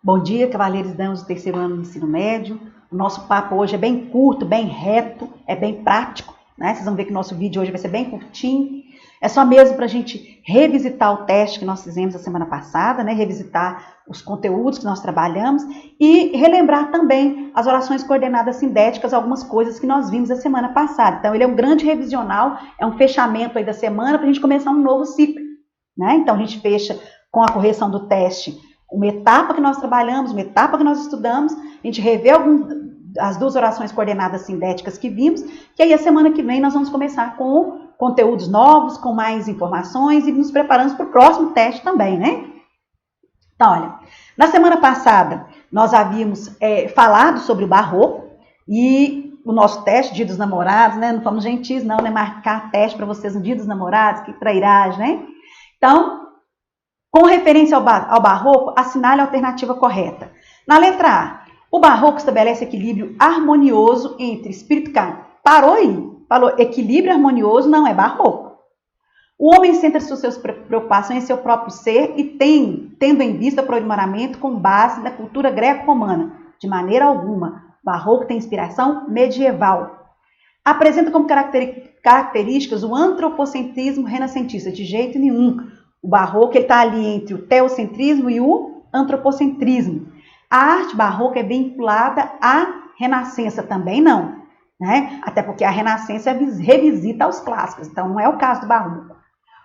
Bom dia, cavaleiros e damas do terceiro ano do ensino médio. O nosso papo hoje é bem curto, bem reto, é bem prático, né? Vocês vão ver que o nosso vídeo hoje vai ser bem curtinho. É só mesmo para a gente revisitar o teste que nós fizemos a semana passada, né? Revisitar os conteúdos que nós trabalhamos e relembrar também as orações coordenadas sindéticas, algumas coisas que nós vimos a semana passada. Então, ele é um grande revisional, é um fechamento aí da semana para a gente começar um novo ciclo, né? Então, a gente fecha com a correção do teste uma etapa que nós trabalhamos, uma etapa que nós estudamos, a gente revê as duas orações coordenadas sindéticas que vimos, que aí a semana que vem nós vamos começar com conteúdos novos, com mais informações e nos preparamos para o próximo teste também, né? Então, olha, na semana passada nós havíamos falado sobre o barroco e o nosso teste, Dia dos Namorados, né? Não fomos gentis não, né? Marcar teste para vocês no Dia dos Namorados, que trairagem, né? Então, com referência ao barroco, assinale a alternativa correta. Na letra A, o barroco estabelece equilíbrio harmonioso entre espírito e carne. Parou aí. Falou equilíbrio harmonioso, não é barroco. O homem centra suas preocupações em seu próprio ser e tendo em vista o aprimoramento com base na cultura greco-romana. De maneira alguma. Barroco tem inspiração medieval. Apresenta como características o antropocentrismo renascentista. De jeito nenhum. O barroco está ali entre o teocentrismo e o antropocentrismo. A arte barroca é vinculada à renascença, também não, né? Até porque a renascença revisita aos clássicos, então não é o caso do barroco.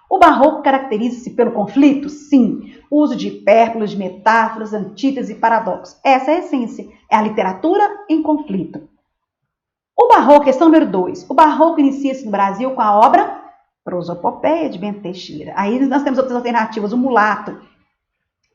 O barroco caracteriza-se pelo conflito? Sim. O uso de hipérbolas, de metáforas, antíteses e paradoxos. Essa é a essência, é a literatura em conflito. O barroco, questão número 2. O barroco inicia-se no Brasil com a obra Prosopopeia de Bento Teixeira. Aí nós temos outras alternativas. O mulato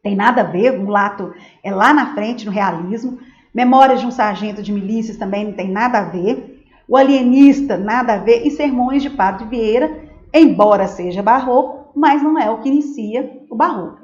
tem nada a ver, o mulato é lá na frente no realismo. Memórias de um sargento de milícias também não tem nada a ver. O alienista, nada a ver. E Sermões de Padre Vieira, embora seja barroco, mas não é o que inicia o barroco.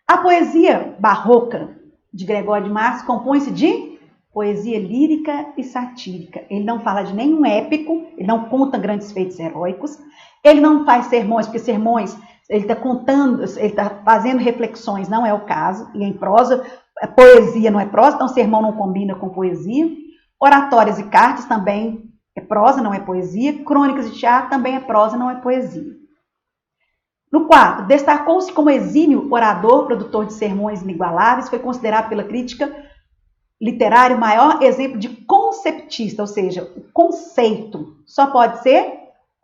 A poesia barroca de Gregório de Matos compõe-se de poesia lírica e satírica. Ele não fala de nenhum épico, ele não conta grandes feitos heróicos, ele não faz sermões, porque sermões ele está contando, ele está fazendo reflexões, não é o caso, e em prosa, poesia não é prosa, então sermão não combina com poesia. Oratórias e cartas também é prosa, não é poesia. Crônicas de teatro também é prosa, não é poesia. No 4, destacou-se como exímio orador, produtor de sermões inigualáveis, foi considerado pela crítica literário o maior exemplo de conceptista, ou seja, o conceito só pode ser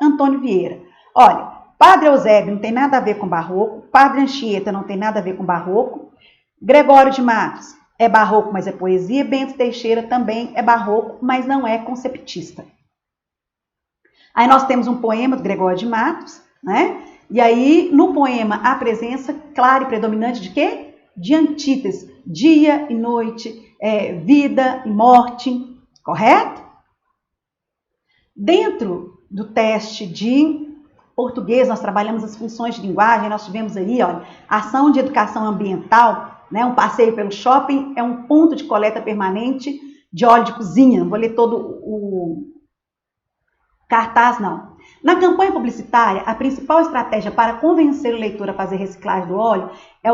Antônio Vieira. Olha, Padre Eusébio não tem nada a ver com barroco, Padre Anchieta não tem nada a ver com barroco, Gregório de Matos é barroco, mas é poesia, Bento Teixeira também é barroco, mas não é conceptista. Aí nós temos um poema do Gregório de Matos, né? E aí no poema há presença clara e predominante de quê? De antíteses, dia e noite, vida e morte, correto? Dentro do teste de português, nós trabalhamos as funções de linguagem, nós tivemos aí, olha, ação de educação ambiental, né? Um passeio pelo shopping é um ponto de coleta permanente de óleo de cozinha. Não vou ler todo o cartaz, não. Na campanha publicitária, a principal estratégia para convencer o leitor a fazer reciclagem do óleo é a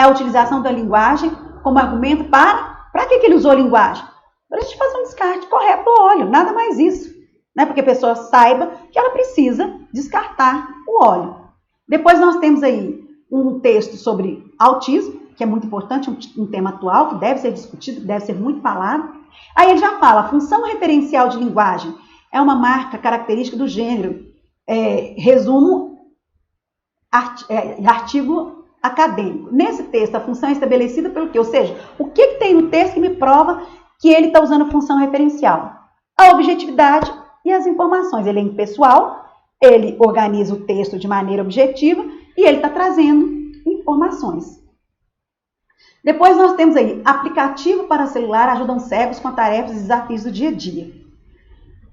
utilização da linguagem como argumento para que ele usou a linguagem? Para a gente fazer um descarte correto do óleo, nada mais isso. Né? Porque a pessoa saiba que ela precisa descartar o óleo. Depois nós temos aí um texto sobre autismo, que é muito importante, um tema atual, que deve ser discutido, que deve ser muito falado. Aí ele já fala, a função referencial de linguagem é uma marca característica do gênero. Resumo, artigo acadêmico. Nesse texto, a função é estabelecida pelo quê? Ou seja, o que tem no texto que me prova que ele está usando a função referencial? A objetividade e as informações. Ele é impessoal, ele organiza o texto de maneira objetiva e ele está trazendo informações. Depois nós temos aí, aplicativo para celular ajudam cegos com tarefas e desafios do dia a dia.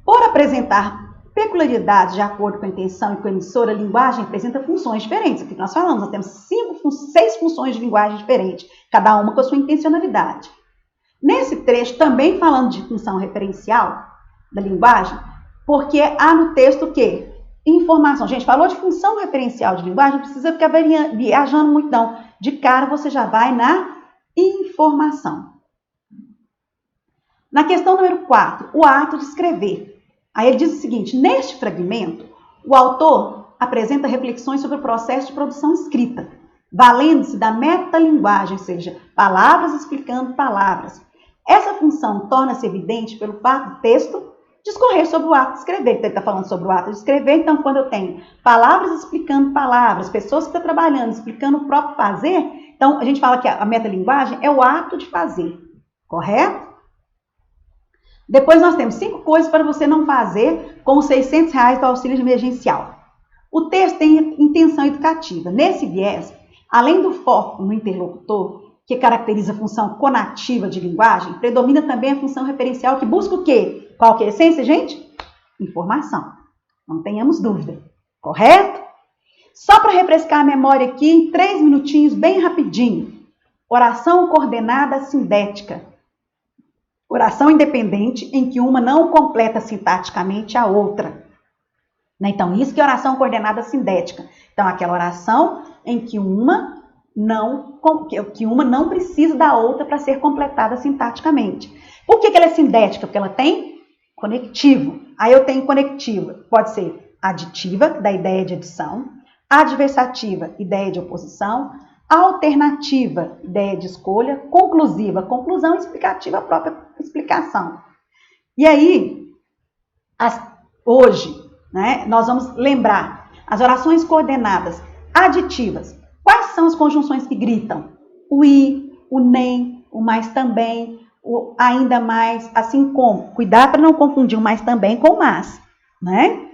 Por apresentar peculiaridades de acordo com a intenção e com a emissora, a linguagem apresenta funções diferentes. Aqui nós falamos, nós temos 6 funções de linguagem diferentes, cada uma com a sua intencionalidade. Nesse trecho, também falando de função referencial da linguagem, porque há no texto o quê? Informação. Gente, falou de função referencial de linguagem, não precisa ficar viajando muito não. de cara você já vai na informação. Na questão número 4, o ato de escrever. Aí ele diz o seguinte: neste fragmento, o autor apresenta reflexões sobre o processo de produção escrita, valendo-se da metalinguagem, ou seja, palavras explicando palavras. Essa função torna-se evidente pelo fato do texto discorrer sobre o ato de escrever. Então, ele está falando sobre o ato de escrever, então quando eu tenho palavras explicando palavras, pessoas que estão trabalhando, explicando o próprio fazer, então a gente fala que a metalinguagem é o ato de fazer, correto? Depois nós temos 5 coisas para você não fazer com os R$600 do auxílio emergencial. O texto tem intenção educativa. Nesse viés, além do foco no interlocutor, que caracteriza a função conativa de linguagem, predomina também a função referencial que busca o quê? Qual que é a essência, gente? Informação. Não tenhamos dúvida. Correto? Só para refrescar a memória aqui, em 3 minutinhos, bem rapidinho. Oração coordenada sindética. Oração independente em que uma não completa sintaticamente a outra. Então, isso que é oração coordenada sindética. Então, aquela oração em que uma não precisa da outra para ser completada sintaticamente. Por que ela é sindética? Porque ela tem conectivo. Aí eu tenho conectivo. Pode ser aditiva, da ideia de adição, adversativa, ideia de oposição, alternativa, ideia de escolha, conclusiva, conclusão, explicativa, a própria explicação. E aí, hoje, né, nós vamos lembrar as orações coordenadas aditivas. Quais são as conjunções que gritam? O i, o nem, o mais também, o ainda mais, assim como. Cuidado para não confundir o mais também com o mas, né?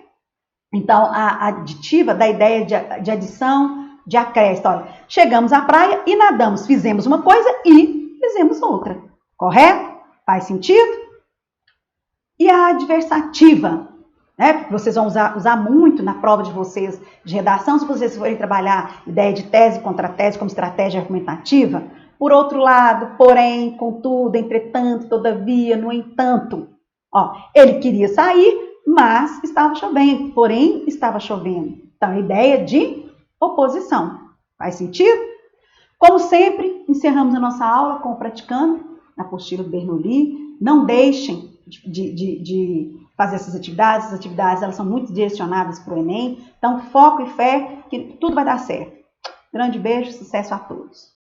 Então, a aditiva da ideia de adição, de acréscimo. Olha, chegamos à praia e nadamos. Fizemos uma coisa e fizemos outra. Correto? Faz sentido? E a adversativa, né? Vocês vão usar muito na prova de vocês de redação, se vocês forem trabalhar ideia de tese contra tese como estratégia argumentativa. Por outro lado, porém, contudo, entretanto, todavia, no entanto. Ó, ele queria sair, mas estava chovendo, porém estava chovendo. Então, a ideia de oposição. Faz sentido? Como sempre, encerramos a nossa aula com o praticando, na apostila do Bernoulli. Não deixem de fazer essas atividades elas são muito direcionadas para o Enem. Então, foco e fé que tudo vai dar certo. Grande beijo, sucesso a todos.